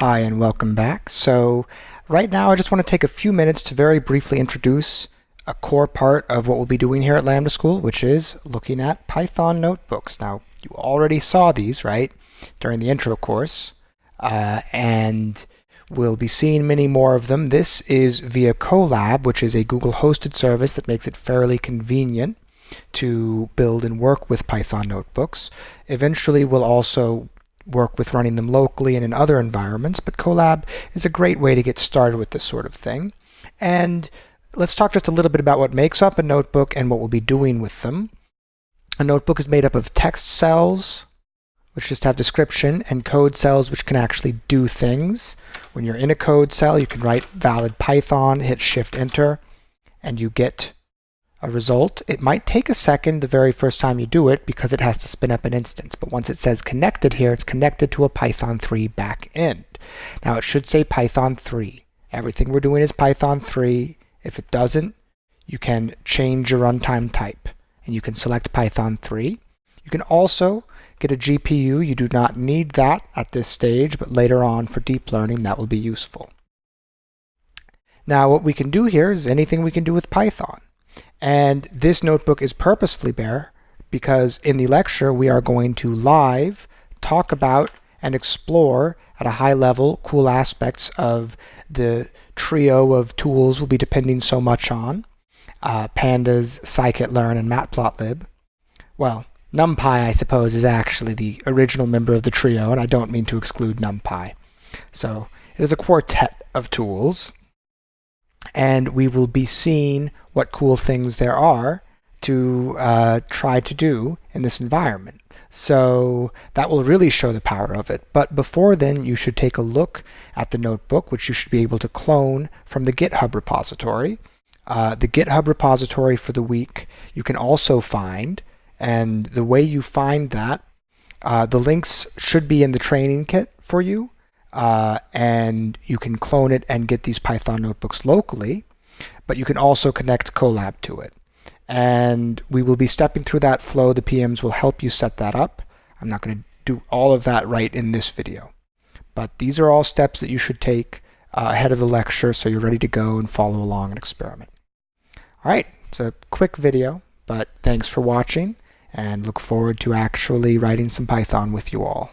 Hi and welcome back. So right now I just want to take a few minutes to very briefly introduce a core part of what we'll be doing here at Lambda School, which is looking at Python notebooks. Now you already saw these, right, during the intro course, and we'll be seeing many more of them. This is via Colab, which is a Google hosted service that makes it fairly convenient to build and work with Python notebooks. Eventually we'll also work with running them locally and in other environments, but Colab is a great way to get started with this sort of thing. And let's talk just a little bit about what makes up a notebook and what we'll be doing with them. A notebook is made up of text cells, which just have description, and code cells, which can actually do things. When you're in a code cell, you can write valid Python, hit Shift-Enter, and you get a result. It might take a second the very first time you do it because it has to spin up an instance, but once it says connected here, it's connected to a Python 3 backend. Now it should say Python 3. Everything we're doing is Python 3. If it doesn't, you can change your runtime type and you can select Python 3. You can also get a GPU. You do not need that at this stage, but later on for deep learning that will be useful. Now what we can do here is anything we can do with Python. And this notebook is purposefully bare because in the lecture we are going to live talk about and explore at a high level cool aspects of the trio of tools we'll be depending so much on. Pandas, scikit-learn, and matplotlib. Well, NumPy, I suppose, is actually the original member of the trio, and I don't mean to exclude NumPy. So it is a quartet of tools, and we will be seeing what cool things there are to try to do in this environment. So that will really show the power of it. But before then, you should take a look at the notebook, which you should be able to clone from the GitHub repository. The GitHub repository for the week you can also find, and the way you find that, the links should be in the training kit for you, and you can clone it and get these Python notebooks locally, but you can also connect Colab to it. And we will be stepping through that flow. The PMs will help you set that up. I'm not going to do all of that right in this video, but these are all steps that you should take ahead of the lecture so you're ready to go and follow along and experiment. All right, it's a quick video, but thanks for watching, and look forward to actually writing some Python with you all.